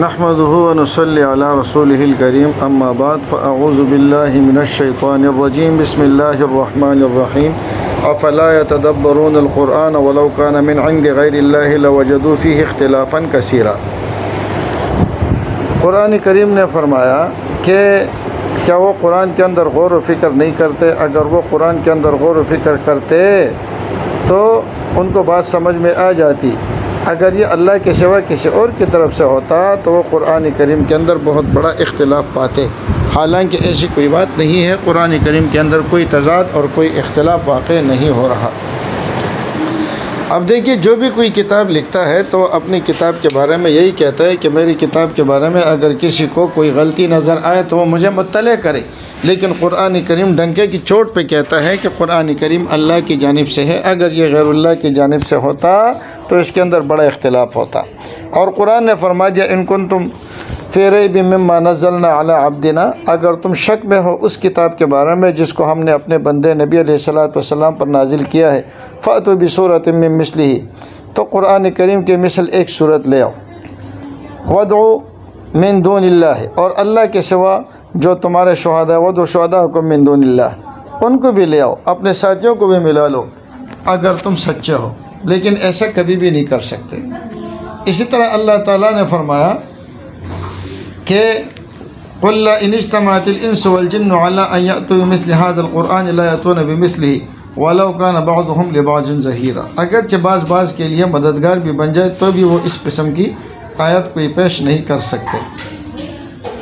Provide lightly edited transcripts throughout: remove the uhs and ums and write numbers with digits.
نحمده ونصلي على رسوله الكريم اما بعد فاعوذ بالله من الشيطان الرجيم بسم الله الرحمن الرحيم افلا يتدبرون القرآن ولو كان من عند غير الله لوجدوا فيه اختلافا كثيرا۔ قرآن کریم نے فرمایا کہ کیا وہ قرآن کے اندر غور و فکر نہیں کرتے؟ اگر وہ قرآن کے اندر غور و فکر کرتے تو ان کو بات سمجھ میں آ جاتی۔ اگر یہ اللہ کے سوا کسی اور کی طرف سے ہوتا تو وہ قرآن کریم کے اندر بہت بڑا اختلاف پاتے، حالانکہ ایسی کوئی بات نہیں ہے، قرآن کریم کے اندر کوئی تضاد اور کوئی اختلاف واقع نہیں ہو رہا۔ اب دیکھیے، جو بھی کوئی کتاب لکھتا ہے تو اپنی کتاب کے بارے میں یہی کہتا ہے کہ میری کتاب کے بارے میں اگر کسی کو کوئی غلطی نظر آئے تو وہ مجھے مطلع کرے، لیکن قرآن کریم ڈنکے کی چوٹ پہ کہتا ہے کہ قرآن کریم اللہ کی جانب سے ہے، اگر یہ غیر اللہ کی جانب سے ہوتا تو اس کے اندر بڑا اختلاف ہوتا۔ اور قرآن نے فرما دیا ان کنتم فی ریب مما نزلنا علی عبدنا، اگر تم شک میں ہو اس کتاب کے بارے میں جس کو ہم نے اپنے بندے نبی علیہ الصلوۃ والسلام پر نازل کیا ہے، فأتوا بسورۃ من مثلہ، تو قرآن کریم کے مثل ایک سورت لے آؤ، وادعوا من دون اللہ، اور اللہ کے سوا جو تمہارے شہداء وادعوا شہداءکم من دون اللہ، ان کو بھی لے آؤ، اپنے ساتھیوں کو بھی ملا لو اگر تم سچے ہو، لیکن ایسا کبھی بھی نہیں کر سکتے۔ اسی طرح اللہ تعالیٰ نے فرمایا کہ قُلْ لَا إِنِ اجْتَمَعَتِ الْإِنسُ وَالْجِنُّ عَلَىٰ أَن يَأْتُوا بِمِثْلِ هَٰذَا الْقُرْآنِ لَا يَأْتُونَ بِمِثْلِهِ وَلَوْ كَانَ بَعْضُهُمْ لِبَعْضٍ ظَهِيرًا، اگرچہ بعض کے لیے مددگار بھی بن جائے تو بھی وہ اس قسم کی آیت کوئی پیش نہیں کر سکتے۔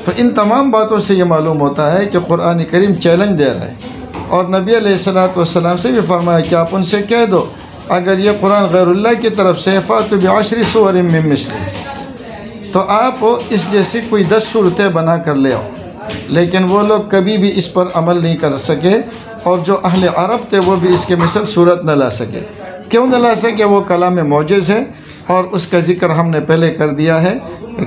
تو ان تمام باتوں سے یہ معلوم ہوتا ہے کہ قرآن کریم چیلنج دے رہا ہے، اور نبی علیہ الصلوۃ والسلام سے بھی فرمایا کہ آپ ان سے کہہ دو اگر یہ قرآن غیر اللہ کی طرف سے فَأْتُوا بِعَشْرِ سُوَرٍ مِّن مِّثْلِهِ، تو آپ اس جیسی کوئی 10 صورتیں بنا کر لے آؤ، لیکن وہ لوگ کبھی بھی اس پر عمل نہیں کر سکے، اور جو اہل عرب تھے وہ بھی اس کے مثل صورت نہ لا سکے۔ کیوں نہ لا سکے؟ وہ کلام معجز ہے، اور اس کا ذکر ہم نے پہلے کر دیا ہے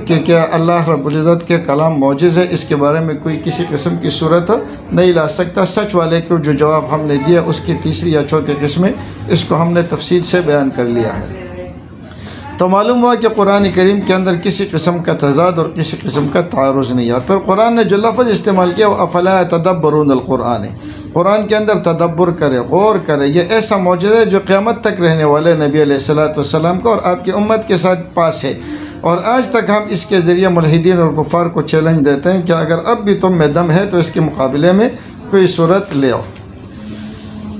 کہ کیا اللہ رب العزت کے کلام معجز ہے، اس کے بارے میں کوئی کسی قسم کی صورت نہیں لا سکتا۔ سچ والے کو جو جواب ہم نے دیا اس کی تیسری یا چوتھی قسمیں، اس کو ہم نے تفصیل سے بیان کر لیا ہے۔ تو معلوم ہوا کہ قرآن کریم کے اندر کسی قسم کا تضاد اور کسی قسم کا تعارض نہیں ہے۔ اور پھر قرآن نے جو لفظ استعمال کیا وہ افلا یتدبرون القرآن ہے، قرآن کے اندر تدبر کرے، غور کرے۔ یہ ایسا معجزہ ہے جو قیامت تک رہنے والے نبی علیہ الصلوۃ والسلام کو اور آپ کی امت کے ساتھ پاس ہے، اور آج تک ہم اس کے ذریعے ملحدین اور کفار کو چیلنج دیتے ہیں کہ اگر اب بھی تم میں دم ہے تو اس کے مقابلے میں کوئی صورت لے آؤ۔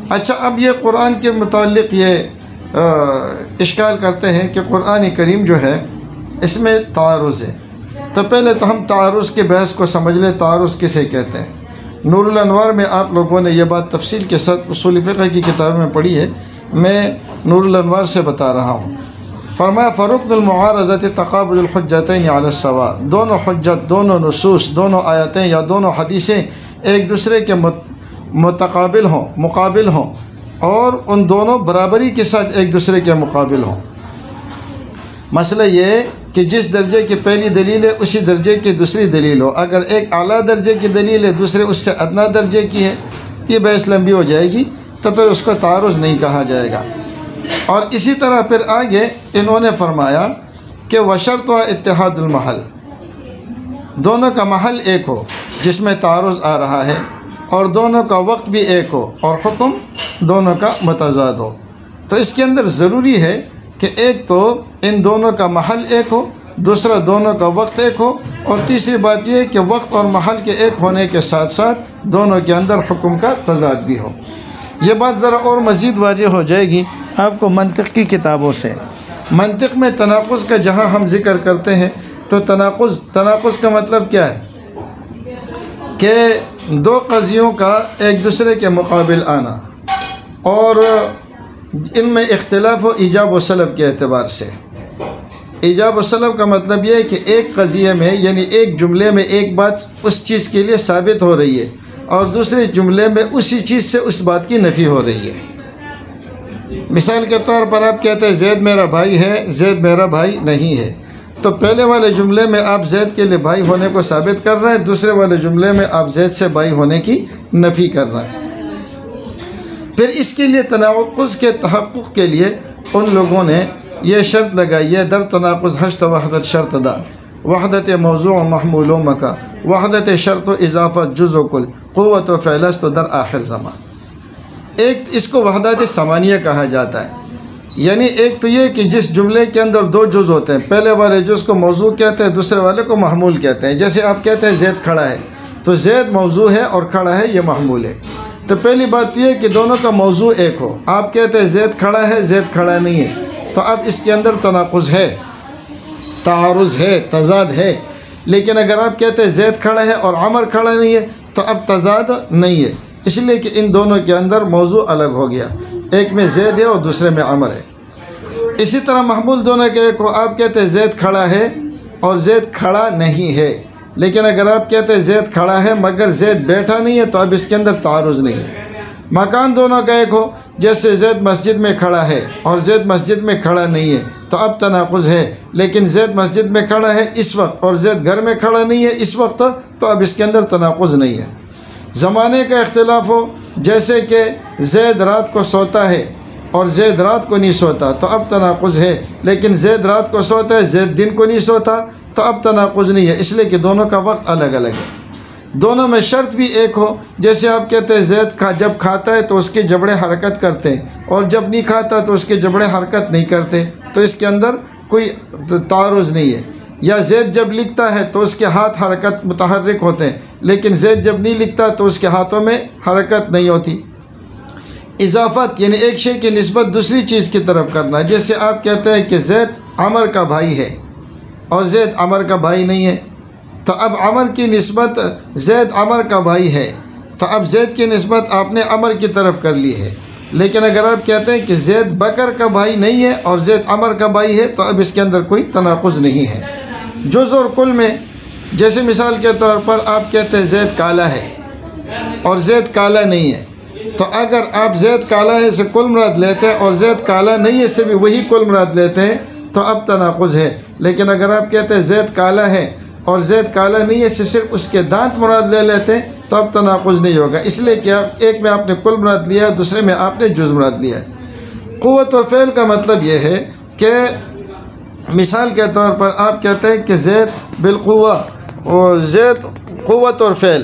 اچھا، اب یہ قرآن کے متعلق یہ اشکال کرتے ہیں کہ قرآن کریم جو ہے اس میں تعارض ہے، تو پہلے تو ہم تعارض کے بحث کو سمجھ لیں۔ تعارض کسے کہتے ہیں؟ نور الانوار میں آپ لوگوں نے یہ بات تفصیل کے ساتھ اصول فقہ کی کتابوں میں پڑھی ہے، میں نور الانوار سے بتا رہا ہوں۔ فرمایا فرقن المعارضۃ تقابل الحجتین علی السواء، دونوں حجت، دونوں نصوص، دونوں آیتیں یا دونوں حدیثیں ایک دوسرے کے متقابل ہوں، مقابل ہوں، اور ان دونوں برابری کے ساتھ ایک دوسرے کے مقابل ہوں۔ مسئلہ یہ کہ جس درجے کی پہلی دلیل ہے اسی درجے کی دوسری دلیل ہو، اگر ایک اعلیٰ درجے کی دلیل ہے دوسرے اس سے ادنیٰ درجے کی ہے، یہ بحث لمبی ہو جائے گی، تو پھر اس کو تعارض نہیں کہا جائے گا۔ اور اسی طرح پھر آگے انہوں نے فرمایا کہ وشرط و اتحاد المحل، دونوں کا محل ایک ہو جس میں تعارض آ رہا ہے، اور دونوں کا وقت بھی ایک ہو، اور حکم دونوں کا متضاد ہو۔ تو اس کے اندر ضروری ہے کہ ایک تو ان دونوں کا محل ایک ہو، دوسرا دونوں کا وقت ایک ہو، اور تیسری بات یہ ہے کہ وقت اور محل کے ایک ہونے کے ساتھ ساتھ دونوں کے اندر حکم کا تضاد بھی ہو۔ یہ بات ذرا اور مزید واضح ہو جائے گی آپ کو منطق کی کتابوں سے۔ منطق میں تناقض کا جہاں ہم ذکر کرتے ہیں تو تناقض کا مطلب کیا ہے کہ دو قضیوں کا ایک دوسرے کے مقابل آنا، اور ان میں اختلاف و ایجاب و سلب کے اعتبار سے۔ ایجاب و سلب کا مطلب یہ ہے کہ ایک قضیے میں یعنی ایک جملے میں ایک بات اس چیز کے لیے ثابت ہو رہی ہے، اور دوسرے جملے میں اسی چیز سے اس بات کی نفی ہو رہی ہے۔ مثال کے طور پر آپ کہتے ہیں زید میرا بھائی ہے، زید میرا بھائی نہیں ہے، تو پہلے والے جملے میں آپ زید کے لیے بھائی ہونے کو ثابت کر رہے ہیں، دوسرے والے جملے میں آپ زید سے بھائی ہونے کی نفی کر رہے ہیں۔ پھر اس کے لیے تناقض کے تحقق کے لیے ان لوگوں نے یہ شرط لگائی ہے در تناقض حشت وحدت شرط دا، وحدت موضوع و محمول و مکا، وحدت شرط و اضافت جز و کل، قوت و فعلست و در آخر زمان۔ ایک اس کو وحدت ثمانیہ کہا جاتا ہے، یعنی ایک تو یہ کہ جس جملے کے اندر دو جز ہوتے ہیں، پہلے والے جز کو موضوع کہتے ہیں، دوسرے والے کو محمول کہتے ہیں۔ جیسے آپ کہتے ہیں زید کھڑا ہے، تو زید موضوع ہے اور کھڑا ہے یہ محمول ہے۔ تو پہلی بات یہ ہے کہ دونوں کا موضوع ایک ہو۔ آپ کہتے ہیں زید کھڑا ہے، زید کھڑا نہیں ہے، تو اب اس کے اندر تناقض ہے، تعارض ہے، تضاد ہے۔ لیکن اگر آپ کہتے ہیں زید کھڑا ہے اور عمر کھڑا نہیں ہے، تو اب تضاد نہیں ہے، اس لیے کہ ان دونوں کے اندر موضوع الگ ہو گیا، ایک میں زید ہے اور دوسرے میں عمر ہے۔ اسی طرح محمول دونوں کے ایک ہو، آپ کہتے ہیں زید کھڑا ہے اور زید کھڑا نہیں ہے، لیکن اگر آپ کہتے ہیں زید کھڑا ہے مگر زید بیٹھا نہیں ہے، تو اب اس کے اندر تعارض نہیں ہے۔ مکان دونوں کا ایک ہو، جیسے زید مسجد میں کھڑا ہے اور زید مسجد میں کھڑا نہیں ہے، تو اب تناقض ہے، لیکن زید مسجد میں کھڑا ہے اس وقت اور زید گھر میں کھڑا نہیں ہے اس وقت، تو اب اس کے اندر تناقض نہیں ہے۔ زمانے کا اختلاف ہو، جیسے کہ زید رات کو سوتا ہے اور زید رات کو نہیں سوتا، تو اب تناقض ہے، لیکن زید رات کو سوتا ہے، زید دن کو نہیں سوتا، تو اب تناقض نہیں ہے، اس لیے کہ دونوں کا وقت الگ الگ ہے۔ دونوں میں شرط بھی ایک ہو، جیسے آپ کہتے ہیں زید جب کھاتا ہے تو اس کے جبڑے حرکت کرتے ہیں اور جب نہیں کھاتا تو اس کے جبڑے حرکت نہیں کرتے، تو اس کے اندر کوئی تعارض نہیں ہے۔ یا زید جب لکھتا ہے تو اس کے ہاتھ حرکت متحرک ہوتے ہیں، لیکن زید جب نہیں لکھتا تو اس کے ہاتھوں میں حرکت نہیں ہوتی۔ اضافت یعنی ایک شے کی نسبت دوسری چیز کی طرف کرنا، جیسے آپ کہتے ہیں کہ زید عمر کا بھائی ہے اور زید عمر کا بھائی نہیں ہے، تو اب عمر کی نسبت زید عمر کا بھائی ہے، تو اب زید کی نسبت آپ نے عمر کی طرف کر لی ہے۔ لیکن اگر آپ کہتے ہیں کہ زید بکر کا بھائی نہیں ہے اور زید عمر کا بھائی ہے، تو اب اس کے اندر کوئی تناقض نہیں ہے۔ جز اور کل میں، جیسے مثال کے طور پر آپ کہتے ہیں زید کالا ہے اور زید کالا نہیں ہے، تو اگر آپ زید کالا ہے سے کل مراد لیتے ہیں اور زید کالا نہیں ہے سے بھی وہی کل مراد لیتے ہیں، تو اب تناقض ہے۔ لیکن اگر آپ کہتے ہیں زید کالا ہے اور زید کالا نہیں ہے سے صرف اس کے دانت مراد لے لیتے ہیں، تو اب تناقض نہیں ہوگا، اس لیے کہ ایک میں آپ نے کل مراد لیا ہے، دوسرے میں آپ نے جز مراد لیا ہے۔ قوت و فعل کا مطلب یہ ہے کہ مثال کے طور پر آپ کہتے ہیں کہ زید بالقوہ، اور زید قوت اور فعل،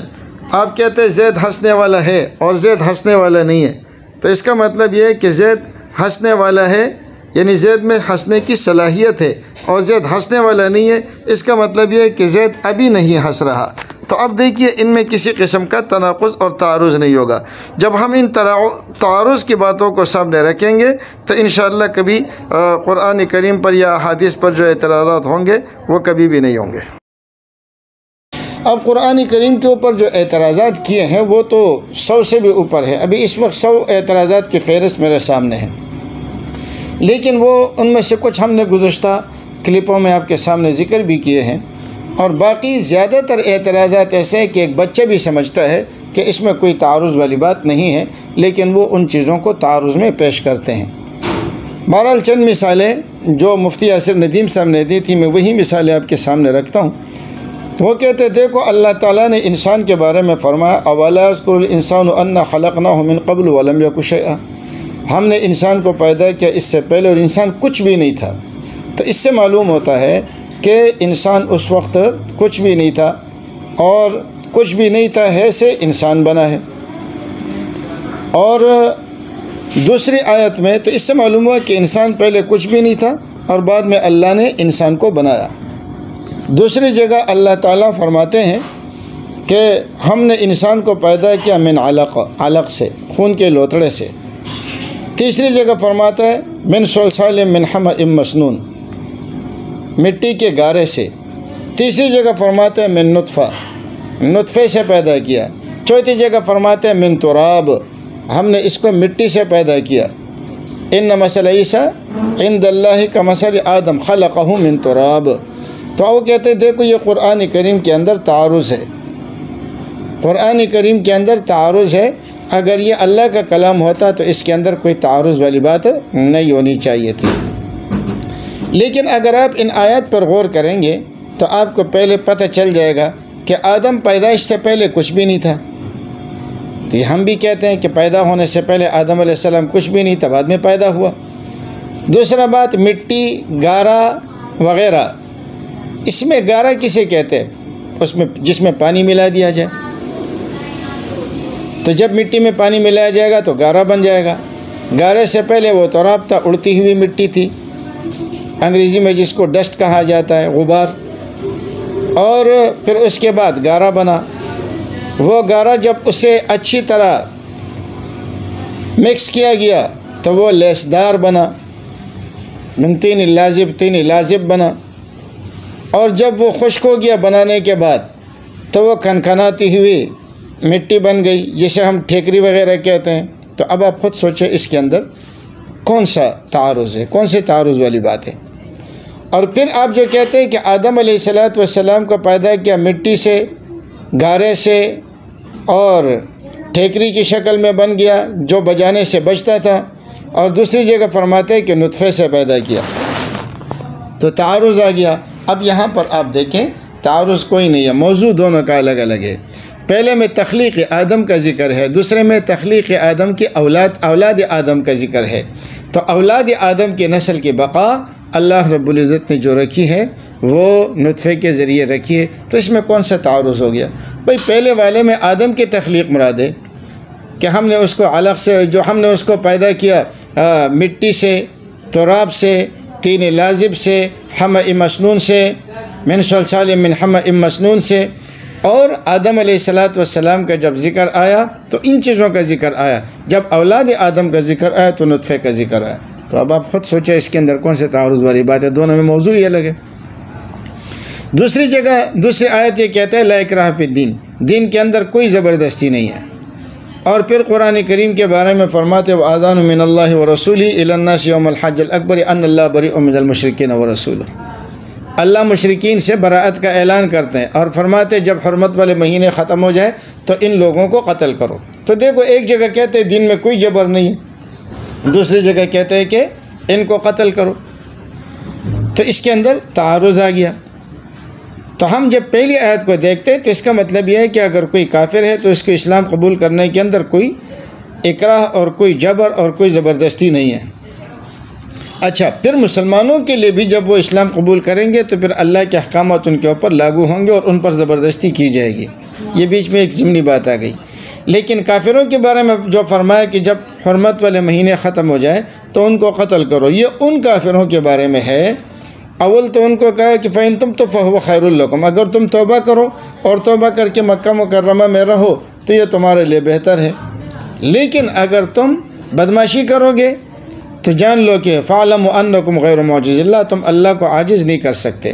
آپ کہتے ہیں زید ہنسنے والا ہے اور زید ہنسنے والا نہیں ہے، تو اس کا مطلب یہ ہے کہ زید ہنسنے والا ہے، یعنی زید میں ہنسنے کی صلاحیت ہے، اور زید ہنسنے والا نہیں ہے، اس کا مطلب یہ ہے کہ زید ابھی نہیں ہنس رہا۔ تو اب دیکھیے ان میں کسی قسم کا تناقض اور تعارض نہیں ہوگا۔ جب ہم ان تعارض کی باتوں کو سامنے رکھیں گے تو انشاءاللہ کبھی قرآن کریم پر یا احادیث پر جو اعتراضات ہوں گے وہ کبھی بھی نہیں ہوں گے۔ اب قرآن کریم کے اوپر جو اعتراضات کیے ہیں وہ تو 100 سے بھی اوپر ہے، ابھی اس وقت 100 اعتراضات کی فہرست میرے سامنے ہے، لیکن وہ ان میں سے کچھ ہم نے گزشتہ کلپوں میں آپ کے سامنے ذکر بھی کیے ہیں، اور باقی زیادہ تر اعتراضات ایسے ہیں کہ ایک بچہ بھی سمجھتا ہے کہ اس میں کوئی تعارض والی بات نہیں ہے، لیکن وہ ان چیزوں کو تعارض میں پیش کرتے ہیں۔ بہرحال چند مثالیں جو مفتی یاسر ندیم صاحب نے دی تھی، میں وہی مثالیں آپ کے سامنے رکھتا ہوں۔ وہ کہتے دیکھو اللہ تعالیٰ نے انسان کے بارے میں فرمایا اولا یذکر الانسان انا خلقناہ من قبل ولم یک شیئا، ہم نے انسان کو پیدا کیا اس سے پہلے اور انسان کچھ بھی نہیں تھا۔ تو اس سے معلوم ہوتا ہے کہ انسان اس وقت کچھ بھی نہیں تھا، اور کچھ بھی نہیں تھا ہے سے انسان بنا ہے۔ اور دوسری آیت میں تو اس سے معلوم ہوا کہ انسان پہلے کچھ بھی نہیں تھا اور بعد میں اللہ نے انسان کو بنایا۔ دوسری جگہ اللہ تعالیٰ فرماتے ہیں کہ ہم نے انسان کو پیدا کیا من علق سے، خون کے لوتڑے سے۔ تیسری جگہ فرماتا ہے من صلصال من حمأ مسنون، مٹی کے گارے سے۔ تیسری جگہ فرماتے ہیں من نطفے سے پیدا کیا۔ چوتھی جگہ فرماتے ہیں من تراب، ہم نے اس کو مٹی سے پیدا کیا۔ ان مثل عیسیٰ عند اللہ کمثل آدم خلقہ من تراب۔ تو وہ کہتے ہیں دیکھو یہ قرآن کریم کے اندر تعارض ہے، قرآن کریم کے اندر تعارض ہے۔ اگر یہ اللہ کا کلام ہوتا تو اس کے اندر کوئی تعارض والی بات نہیں ہونی چاہیے تھی۔ لیکن اگر آپ ان آیات پر غور کریں گے تو آپ کو پہلے پتہ چل جائے گا کہ آدم پیدائش سے پہلے کچھ بھی نہیں تھا۔ تو یہ ہم بھی کہتے ہیں کہ پیدا ہونے سے پہلے آدم علیہ السلام کچھ بھی نہیں تھا، بعد میں پیدا ہوا۔ دوسرا بات، مٹی، گارا وغیرہ اس میں گارا کسے کہتے ہیں؟ اس میں جس میں پانی ملا دیا جائے، تو جب مٹی میں پانی ملایا جائے گا تو گارا بن جائے گا۔ گارے سے پہلے وہ تراب تھا، اڑتی ہوئی مٹی تھی، انگریزی میں جس کو ڈسٹ کہا جاتا ہے، غبار، اور پھر اس کے بعد گارا بنا۔ وہ گارا جب اسے اچھی طرح مکس کیا گیا تو وہ لیسدار بنا، من طین لازب، طین لازب بنا، اور جب وہ خشک ہو گیا بنانے کے بعد تو وہ کھنکھناتی ہوئی مٹی بن گئی، جسے ہم ٹھیکری وغیرہ کہتے ہیں۔ تو اب آپ خود سوچیں اس کے اندر کون سا تعارض ہے، کون سی تعارض والی بات ہے؟ اور پھر آپ جو کہتے ہیں کہ آدم علیہ السلام کو پیدا کیا مٹی سے، گارے سے، اور ٹھیکری کی شکل میں بن گیا جو بجانے سے بچتا تھا، اور دوسری جگہ فرماتے ہیں کہ نطفے سے پیدا کیا، تو تعارض آ گیا۔ اب یہاں پر آپ دیکھیں تعارض کوئی نہیں ہے، موضوع دونوں کا الگ الگ ہے۔ پہلے میں تخلیق آدم کا ذکر ہے، دوسرے میں تخلیق آدم کی اولاد آدم کا ذکر ہے۔ تو اولاد آدم کی نسل کی بقا اللہ رب العزت نے جو رکھی ہے وہ نطفے کے ذریعے رکھی ہے، تو اس میں کون سا تعارض ہو گیا؟ بھئی پہلے والے میں آدم کی تخلیق مراد ہے کہ ہم نے اس کو علق سے، جو ہم نے اس کو پیدا کیا مٹی سے، تراب سے، طین لازب سے، حمأ مسنون سے، من صلصال من حمأ مسنون سے، اور آدم علیہ السلام کا جب ذکر آیا تو ان چیزوں کا ذکر آیا، جب اولاد آدم کا ذکر آیا تو نطفے کا ذکر آیا۔ تو اب آپ خود سوچیں اس کے اندر کون سے تعارض والی بات ہے، دونوں میں موضوع ہی الگ ہے۔ دوسری جگہ دوسری آیت یہ کہتا ہے لا اکراہ فی الدین، دین کے اندر کوئی زبردستی نہیں ہے۔ اور پھر قرآن کریم کے بارے میں فرماتے وَآذَانٌ مِّنَ اللَّهِ وَرَسُولِهِ إِلَى النَّاسِ يَوْمَ الْحَجِّ الْأَكْبَرِ أَنَّ اللَّهَ بَرِيءٌ مِّنَ الْمُشْرِكِينَ وَرَسُولُهُ۔ اللہ مشرکین سے براءت کا اعلان کرتے ہیں اور فرماتے جب حرمت والے مہینے ختم ہو جائے تو ان لوگوں کو قتل کرو۔ تو دیکھو ایک جگہ کہتے ہیں دین میں کوئی جبر نہیں ہے، دوسری جگہ کہتے ہیں کہ ان کو قتل کرو، تو اس کے اندر تعارض آ گیا۔ تو ہم جب پہلی آیت کو دیکھتے ہیں تو اس کا مطلب یہ ہے کہ اگر کوئی کافر ہے تو اس کو اسلام قبول کرنے کے اندر کوئی اکراہ اور کوئی جبر اور کوئی زبردستی نہیں ہے۔ اچھا، پھر مسلمانوں کے لیے بھی جب وہ اسلام قبول کریں گے تو پھر اللہ کے احکامات ان کے اوپر لاگو ہوں گے اور ان پر زبردستی کی جائے گی۔ یہ بیچ میں ایک ضمنی بات آ گئی۔ لیکن کافروں کے بارے میں جو فرمایا کہ جب حرمت والے مہینے ختم ہو جائے تو ان کو قتل کرو، یہ ان کافروں کے بارے میں ہے۔ اول تو ان کو کہا کہ فَإِن تُمْ فَهُوَ خَيْرٌ لَكُمْ، اگر تم توبہ کرو اور توبہ کر کے مکہ مکرمہ میں رہو تو یہ تمہارے لیے بہتر ہے، لیکن اگر تم بدمعاشی کرو گے تو جان لو کہ فَاعْلَمُوا أَنَّكُمْ غَيْرُ مُعْجِزِ اللَّهِ، تم اللہ کو عاجز نہیں کر سکتے۔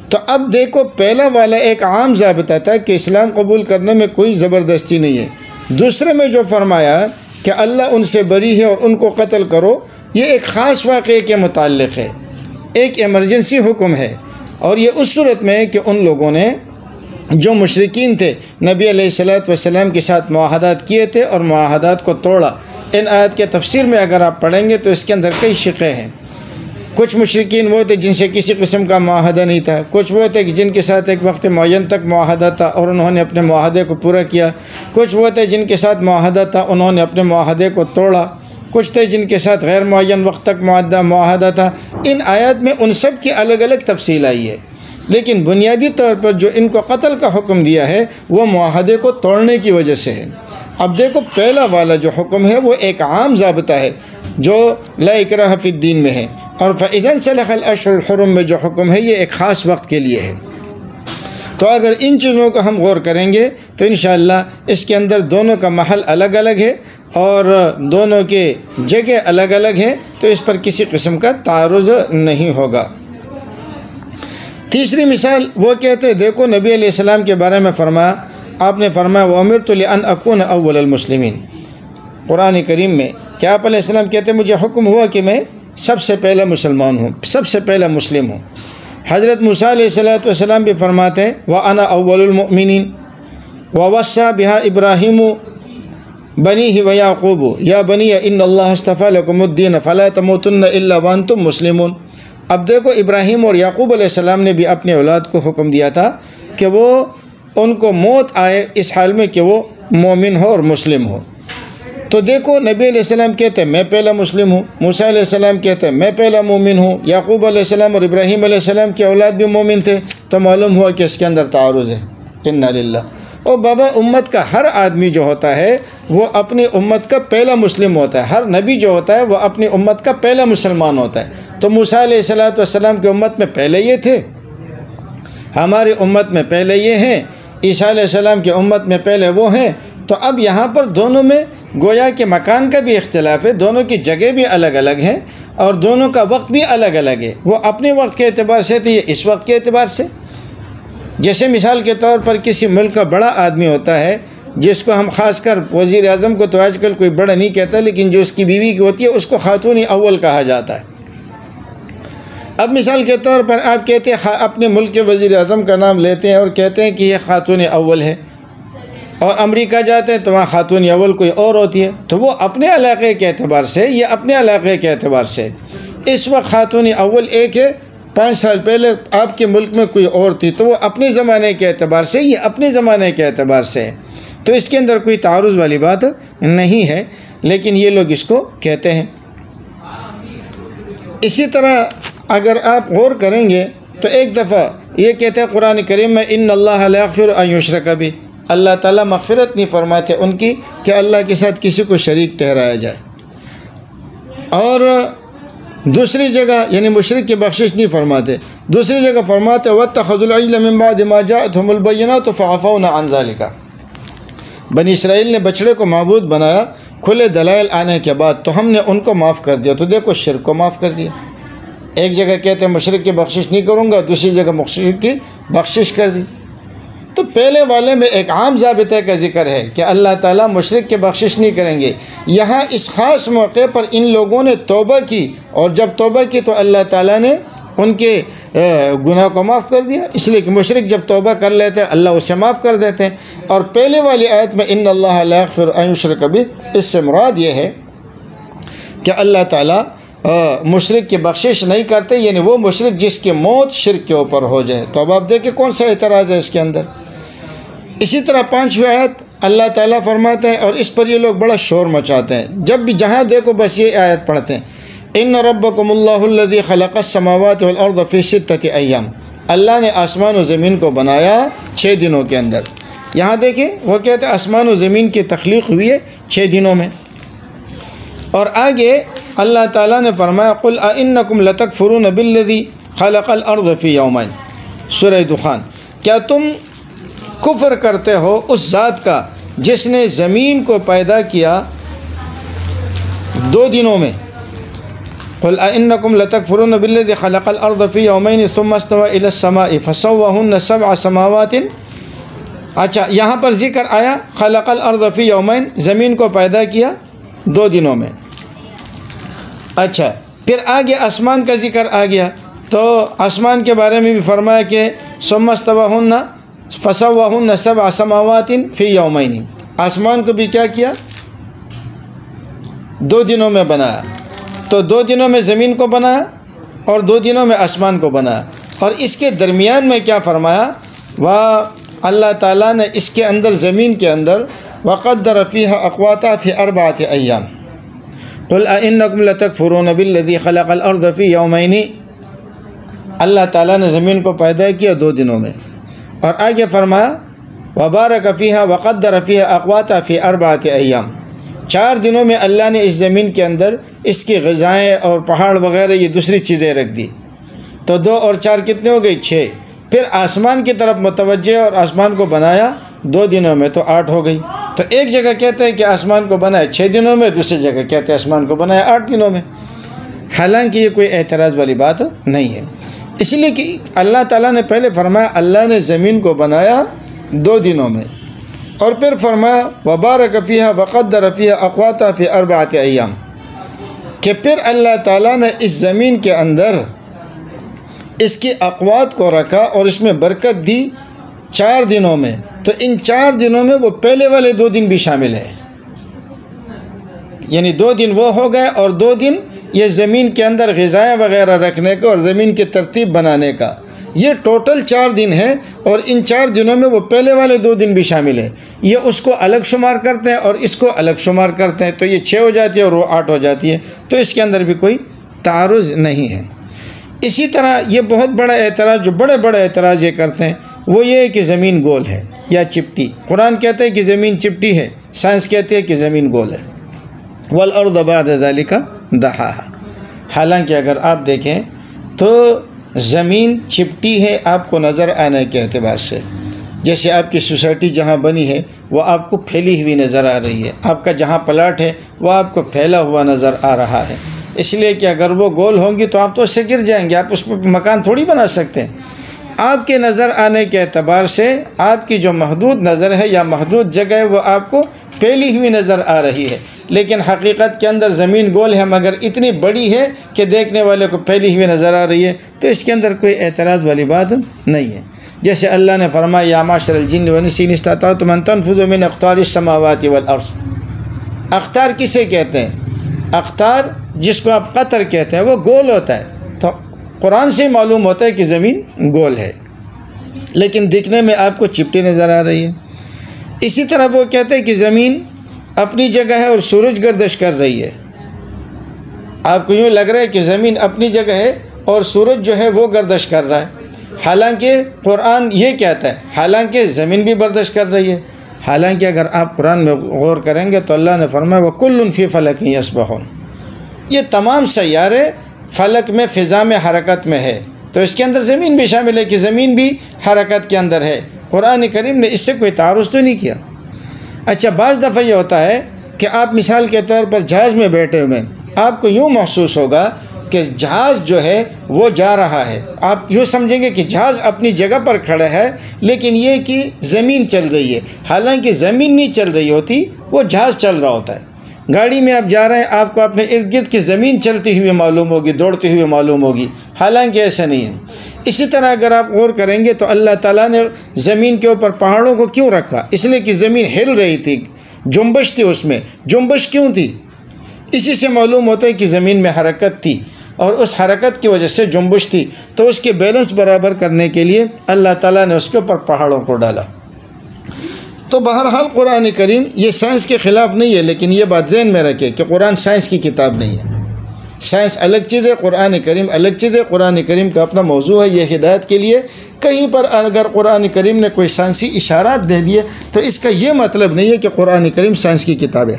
تو اب دیکھو پہلا والا ایک عام ضابطہ تھا کہ اسلام قبول کرنے میں کوئی زبردستی نہیں ہے، دوسرے میں جو فرمایا کہ اللہ ان سے بری ہے اور ان کو قتل کرو، یہ ایک خاص واقعے کے متعلق ہے، ایک ایمرجنسی حکم ہے، اور یہ اس صورت میں ہے کہ ان لوگوں نے جو مشرکین تھے نبی علیہ السلام کے ساتھ معاہدات کیے تھے اور معاہدات کو توڑا۔ ان آیت کے تفسیر میں اگر آپ پڑھیں گے تو اس کے اندر کئی شقیں ہیں۔ کچھ مشرکین وہ تھے جن سے کسی قسم کا معاہدہ نہیں تھا، کچھ وہ تھے جن کے ساتھ ایک وقت معین تک معاہدہ تھا اور انہوں نے اپنے معاہدے کو پورا کیا، کچھ وہ تھے جن کے ساتھ معاہدہ تھا انہوں نے اپنے معاہدے کو توڑا، کچھ تھے جن کے ساتھ غیر معین وقت تک معاہدہ تھا۔ ان آیات میں ان سب کی الگ الگ تفصیل آئی ہے، لیکن بنیادی طور پر جو ان کو قتل کا حکم دیا ہے وہ معاہدے کو توڑنے کی وجہ سے ہے۔ اب دیکھو پہلا والا جو حکم ہے وہ ایک عام ضابطہ ہے جو لا اکراہ فی الدین میں ہے، اور فَإِذَا انْسَلَخَ الْأَشْهُرُ الْحُرُمُ میں جو حکم ہے یہ ایک خاص وقت کے لیے ہے۔ تو اگر ان چیزوں کو ہم غور کریں گے تو انشاءاللہ اس کے اندر دونوں کا محل الگ الگ ہے اور دونوں کے جگہ الگ الگ ہیں، تو اس پر کسی قسم کا تعارض نہیں ہوگا۔ تیسری مثال وہ کہتے ہیں دیکھو نبی علیہ السلام کے بارے میں فرمایا، آپ نے فرمایا وَأُمِرْتُ لِأَنْ أَكُونَ أَوَّلَ الْمُسْلِمِينَ، قرآن کریم میں کہ آپ علیہ السلام کہتے ہیں مجھے حکم ہوا کہ میں سب سے پہلا مسلمان ہوں، سب سے پہلا مسلم ہوں۔ حضرت موسیٰ علیہ السلام بھی فرماتے ہیں وَأَنَا أَوَّلُ الْمُؤْمِنِينَ وَوَصَّى بِهَا إِبْرَاهِيمُ بَنِيهِ وَيَعْقُوبُ يَا بَنِيَّ إِنَّ اللَّهَ اصْطَفَىٰ لَكُمُ الدِّينَ فَلَا تَمُوتُنَّ إِلَّا وَأَنْتُمْ مُسْلِمُونَ۔ اب دیکھو ابراہیم اور یعقوب علیہ السلام نے بھی اپنے اولاد کو حکم دیا تھا کہ وہ ان کو موت آئے اس حال میں کہ وہ مومن ہو اور مسلم ہو۔ تو دیکھو نبی علیہ السلام کہتے ہیں میں پہلا مسلم ہوں، موسیٰ علیہ السلام کہتے ہیں میں پہلا مومن ہوں، یعقوب علیہ السلام اور ابراہیم علیہ السلام کے اولاد بھی مومن تھے، تو معلوم ہوا کہ اس کے اندر تعارض ہے۔ انا للہ۔ اور بابا امت کا ہر آدمی جو ہوتا ہے وہ اپنی امت کا پہلا مسلم ہوتا ہے، ہر نبی جو ہوتا ہے وہ اپنی امت کا پہلا مسلمان ہوتا ہے۔ تو موسیٰ علیہ السلام کی امت میں پہلے یہ تھے، ہماری امت میں پہلے یہ ہیں، عیسیٰ علیہ السلام کی امت میں پہلے وہ ہیں۔ تو اب یہاں پر دونوں میں گویا کہ مکان کا بھی اختلاف ہے، دونوں کی جگہ بھی الگ الگ ہیں اور دونوں کا وقت بھی الگ الگ ہے۔ وہ اپنے وقت کے اعتبار سے تھے، یہ اس وقت کے اعتبار سے۔ جیسے مثال کے طور پر کسی ملک کا بڑا آدمی ہوتا ہے جس کو ہم خاص کر وزیر اعظم کو تو آج کل کوئی بڑا نہیں کہتا، لیکن جو اس کی بیوی کی ہوتی ہے اس کو خاتون اول کہا جاتا ہے۔ اب مثال کے طور پر آپ کہتے ہیں اپنے ملک کے وزیر اعظم کا نام لیتے ہیں اور کہتے ہیں کہ یہ خاتون اول ہے، اور امریکہ جاتے ہیں تو وہاں خاتون اول کوئی اور ہوتی ہے، تو وہ اپنے علاقے کے اعتبار سے، یہ اپنے علاقے کے اعتبار سے اس وقت خاتون اول ایک ہے، 5 سال پہلے آپ کے ملک میں کوئی اور تھی، تو وہ اپنے زمانے کے اعتبار سے، یہ اپنے زمانے کے اعتبار سے، تو اس کے اندر کوئی تعارض والی بات نہیں ہے، لیکن یہ لوگ اس کو کہتے ہیں۔ اسی طرح اگر آپ غور کریں گے تو ایک دفعہ یہ کہتے ہیں قرآن کریم میں ان اللہ لا یغفر ان یشرک بہ، اللہ تعالیٰ مغفرت نہیں فرماتے ان کی کہ اللہ کے ساتھ کسی کو شریک ٹھہرایا جائے، اور دوسری جگہ یعنی مشرک کی بخشش نہیں فرماتے، دوسری جگہ فرماتے واتخذوا العجل من بعد ما جاءتهم البینات فعفونا عن ذلک، بنی اسرائیل نے بچڑے کو معبود بنایا کھلے دلائل آنے کے بعد، تو ہم نے ان کو معاف کر دیا، تو دیکھو شرک کو معاف کر دیا۔ ایک جگہ کہتے ہیں مشرک کی بخشش نہیں کروں گا، دوسری جگہ مشرک کی بخشش کر دی۔ تو پہلے والے میں ایک عام ضابطے کا ذکر ہے کہ اللہ تعالیٰ مشرک کی بخشش نہیں کریں گے، یہاں اس خاص موقع پر ان لوگوں نے توبہ کی، اور جب توبہ کی تو اللہ تعالیٰ نے ان کے گناہ کو معاف کر دیا، اس لیے کہ مشرک جب توبہ کر لیتے ہیں اللہ اسے معاف کر دیتے ہیں۔ اور پہلے والی آیت میں ان اللہ لا یغفر ان یشرک بہ، اس سے مراد یہ ہے کہ اللہ تعالیٰ مشرک کی بخشش نہیں کرتے، یعنی وہ مشرک جس کی موت شرک کے اوپر ہو جائے۔ تو اب آپ دیکھیں کون سا اعتراض ہے اس کے اندر۔ اسی طرح 5ویں آیت اللہ تعالیٰ فرماتے ہیں، اور اس پر یہ لوگ بڑا شور مچاتے ہیں، جب بھی جہاں دیکھو بس یہ آیت پڑھتے ہیں، ان ربکم اللہ الذی خلق السماوات والارض فی 6 ایام، اللہ نے آسمان و زمین کو بنایا 6 دنوں کے اندر۔ یہاں دیکھیں وہ کہتے ہیں آسمان و زمین کی تخلیق ہوئی ہے 6 دنوں میں، اور آگے اللہ تعالیٰ نے فرمایا قل اانکم لتکفرون بالذی خلق الارض فی یومین، سورہ دخان، کیا تم کفر کرتے ہو اس ذات کا جس نے زمین کو پیدا کیا 2 دنوں میں؟ قل اانکم لتکفرون بالذی خلق الارض فی یومین ثم استوى الی السماء فسواہن 7 سماوات۔ اچھا یہاں پر ذکر آیا خلق الارض فی یومین، زمین کو پیدا کیا 2 دنوں میں۔ اچھا پھر آگے آسمان کا ذکر آ گیا، تو آسمان کے بارے میں بھی فرمایا کہ ثم استواہن فسواہن 7 سماوات فی یومین، آسمان کو بھی کیا کیا 2 دنوں میں بنایا، تو 2 دنوں میں زمین کو بنایا اور 2 دنوں میں آسمان کو بنایا، اور اس کے درمیان میں کیا فرمایا، اللہ تعالیٰ نے اس کے اندر زمین کے اندر وقدر فیہا اقواتہا فی 4 ایام، قل اانکم لتکفرون بالذی خلق الارض فی یومین، اللہ تعالیٰ نے زمین کو پیدا کیا 2 دنوں میں، اور آگے فرمایا وبارک فیہا وقدر فیہا اقواتہا فی 4 ایام، 4 دنوں میں اللہ نے اس زمین کے اندر اس کی غذائیں اور پہاڑ وغیرہ یہ دوسری چیزیں رکھ دی، تو 2 اور 4 کتنے ہو گئی 6۔ پھر آسمان کی طرف متوجہ اور آسمان کو بنایا 2 دنوں میں، تو 8 ہو گئی۔ تو ایک جگہ کہتے ہیں کہ آسمان کو بنایا 6 دنوں میں، دوسری جگہ کہتے ہیں آسمان کو بنایا 8 دنوں میں، حالانکہ یہ کوئی اعتراض والی بات نہیں ہے، اس لیے کہ اللہ تعالیٰ نے پہلے فرمایا اللہ نے زمین کو بنایا 2 دنوں میں، اور پھر فرمایا وبارک فیہا وقدر فیہا اقواتہا فی 4 ایام، کہ پھر اللہ تعالیٰ نے اس زمین کے اندر اس کی اقوات کو رکھا اور اس میں برکت دی 4 دنوں میں، تو ان 4 دنوں میں وہ پہلے والے 2 دن بھی شامل ہیں، یعنی 2 دن وہ ہو گئے اور 2 دن یہ زمین کے اندر غذائیں وغیرہ رکھنے کا اور زمین کی ترتیب بنانے کا، یہ ٹوٹل 4 دن ہیں، اور ان 4 دنوں میں وہ پہلے والے 2 دن بھی شامل ہیں، یہ اس کو الگ شمار کرتے ہیں اور اس کو الگ شمار کرتے ہیں، تو یہ 6 ہو جاتی ہے اور وہ 8 ہو جاتی ہے، تو اس کے اندر بھی کوئی تعارض نہیں ہے۔ اسی طرح یہ بہت بڑا اعتراض، جو بڑے بڑے اعتراض یہ کرتے ہیں وہ یہ ہے کہ زمین گول ہے یا چپٹی۔ قرآن کہتا ہے کہ زمین چپٹی ہے، سائنس کہتی ہے کہ زمین گول ہے۔ وَالْأَرْضَ بَعْدَ ذَلِكَ دَحَاهَا، حالانکہ اگر آپ دیکھیں تو زمین چپٹی ہے آپ کو نظر آنے کے اعتبار سے، جیسے آپ کی سوسائٹی جہاں بنی ہے وہ آپ کو پھیلی ہوئی نظر آ رہی ہے، آپ کا جہاں پلاٹ ہے وہ آپ کو پھیلا ہوا نظر آ رہا ہے، اس لیے کہ اگر وہ گول ہوں گی تو آپ تو اس سے گر جائیں گے، آپ اس پہ مکان تھوڑی بنا سکتے ہیں۔ آپ کے نظر آنے کے اعتبار سے آپ کی جو محدود نظر ہے یا محدود جگہ ہے وہ آپ کو پھیلی ہوئی نظر آ رہی ہے، لیکن حقیقت کے اندر زمین گول ہے مگر اتنی بڑی ہے کہ دیکھنے والے کو پھیلی ہوئی نظر آ رہی ہے، تو اس کے اندر کوئی اعتراض والی بات نہیں ہے۔ جیسے اللہ نے فرمایا یا معشر الجن والانس ان استطعتم ان تنفذوا من اقطار السماوات والارض۔ اقطار کسے کہتے ہیں؟ اقطار جس کو آپ قطر کہتے ہیں وہ گول ہوتا ہے، تو قرآن سے معلوم ہوتا ہے کہ زمین گول ہے، لیکن دکھنے میں آپ کو چپٹی نظر آ رہی ہے۔ اسی طرح وہ کہتے ہیں کہ زمین اپنی جگہ ہے اور سورج گردش کر رہی ہے، آپ کو یوں لگ رہا ہے کہ زمین اپنی جگہ ہے اور سورج جو ہے وہ گردش کر رہا ہے، حالانکہ قرآن یہ کہتا ہے حالانکہ زمین بھی گردش کر رہی ہے۔ حالانکہ اگر آپ قرآن میں غور کریں گے تو اللہ نے فرمایا وَكُلٌّ فِي فَلَكٍ يَسْبَحُونَ، یہ تمام سیارے فلک میں فضا میں حرکت میں ہے، تو اس کے اندر زمین بھی شامل ہے کہ زمین بھی حرکت کے اندر ہے۔ قرآن کریم نے اس سے کوئی تعارض تو نہیں کیا۔ اچھا، بعض دفعہ یہ ہوتا ہے کہ آپ مثال کے طور پر جہاز میں بیٹھے ہوئے ہیں، آپ کو یوں محسوس ہوگا کہ جہاز جو ہے وہ جا رہا ہے، آپ یوں سمجھیں گے کہ جہاز اپنی جگہ پر کھڑا ہے، لیکن یہ کہ زمین چل رہی ہے، حالانکہ زمین نہیں چل رہی ہوتی، وہ جہاز چل رہا ہوتا ہے۔ گاڑی میں آپ جا رہے ہیں، آپ کو اپنے ارد گرد کی زمین چلتی ہوئی معلوم ہوگی، دوڑتی ہوئی معلوم ہوگی، حالانکہ ایسا نہیں ہے۔ اسی طرح اگر آپ غور کریں گے تو اللہ تعالیٰ نے زمین کے اوپر پہاڑوں کو کیوں رکھا؟ اس لیے کہ زمین ہل رہی تھی، جنبش تھی، اس میں جنبش کیوں تھی؟ اسی سے معلوم ہوتا ہے کہ زمین میں حرکت تھی، اور اس حرکت کی وجہ سے جنبش تھی، تو اس کے بیلنس برابر کرنے کے لیے اللہ تعالیٰ نے اس کے اوپر پہاڑوں کو ڈالا۔ تو بہرحال قرآن کریم یہ سائنس کے خلاف نہیں ہے، لیکن یہ بات ذہن میں رکھے کہ قرآن سائنس کی کتاب نہیں ہے، سائنس الگ چیز ہے، قرآن کریم الگ چیز ہے۔ قرآن کریم کا اپنا موضوع ہے، یہ ہدایت کے لیے۔ کہیں پر اگر قرآن کریم نے کوئی سائنسی اشارات دے دیے تو اس کا یہ مطلب نہیں ہے کہ قرآن کریم سائنس کی کتاب ہے۔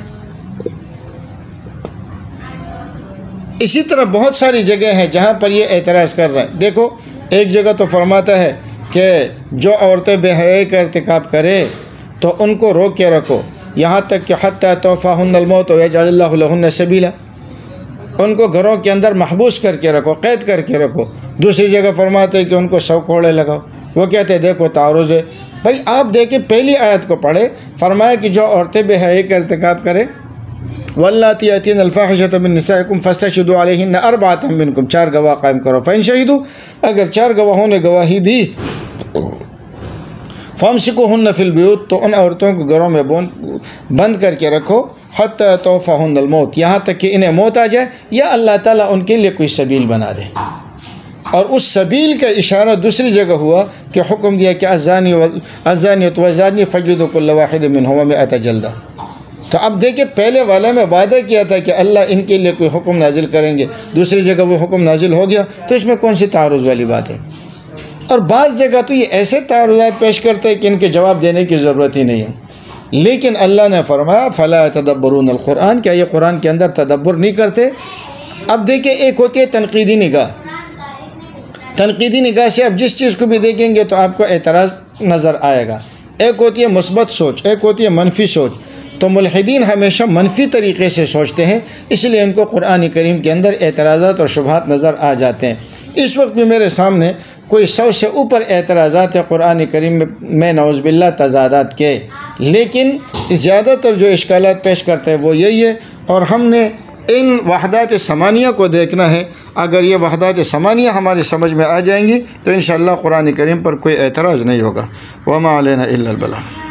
اسی طرح بہت ساری جگہ ہیں جہاں پر یہ اعتراض کر رہے ہیں۔ دیکھو، ایک جگہ تو فرماتا ہے کہ جو عورتیں بے حیائی کا ارتکاب کرے تو ان کو روک کے رکھو، یہاں تک کہ حتی توفاہن الموت ویجعل اللہ لہن سبیلا، ان کو گھروں کے اندر محبوس کر کے رکھو، قید کر کے رکھو۔ دوسری جگہ فرماتے ہیں کہ ان کو 100 کوڑے لگاؤ، وہ کہتے ہیں دیکھو تعارض ہے۔ بھائی آپ دیکھیں پہلی آیت کو پڑھے، فرمایا کہ جو عورتیں بے حیائی کا ارتکاب کرے واللاتی یاتین الفاحشۃ من نسائکم فاستشہدوا علیہن اربعۃ منکم، 4 گواہ قائم کرو، فإن شہدوا، اگر 4 گواہوں نے گواہی دی، فامسکوہن فی البیوت، تو ان عورتوں کو گھروں میں بند کر کے رکھو، حتی توفاہن الموت، یہاں تک کہ انہیں موت آ جائے یا اللہ تعالیٰ ان کے لیے کوئی سبیل بنا دے۔ اور اس سبیل کا اشارہ دوسری جگہ ہوا کہ حکم دیا کہ الزانیۃ والزانی فاجلدوا کل واحد منہما 100 جلدہ۔ تو اب دیکھیں پہلے والے میں وعدہ کیا تھا کہ اللہ ان کے لیے کوئی حکم نازل کریں گے، دوسری جگہ وہ حکم نازل ہو گیا، تو اس میں کون سی تعارض والی بات ہے؟ اور بعض جگہ تو یہ ایسے تعارضات پیش کرتے ہیں کہ ان کے جواب دینے کی ضرورت ہی نہیں ہے۔ لیکن اللہ نے فرمایا فلا يتدبرون القرآن، کیا یہ قرآن کے اندر تدبر نہیں کرتے؟ اب دیکھیں، ایک ہوتی ہے تنقیدی نگاہ، تنقیدی نگاہ سے آپ جس چیز کو بھی دیکھیں گے تو آپ کو اعتراض نظر آئے گا۔ ایک ہوتی ہے مثبت سوچ، ایک ہوتی ہے منفی سوچ۔ تو ملحدین ہمیشہ منفی طریقے سے سوچتے ہیں، اس لیے ان کو قرآن کریم کے اندر اعتراضات اور شبہات نظر آ جاتے ہیں۔ اس وقت بھی میرے سامنے کوئی 100 سے اوپر اعتراضات ہیں قرآن کریم میں نعوذ باللہ تضادات کے، لیکن زیادہ تر جو اشکالات پیش کرتے ہیں وہ یہی ہے، اور ہم نے ان وحدات ثمانیہ کو دیکھنا ہے۔ اگر یہ وحدات ثمانیہ ہماری سمجھ میں آ جائیں گی تو انشاءاللہ قرآن کریم پر کوئی اعتراض نہیں ہوگا۔ وما علینا الا البلاغ۔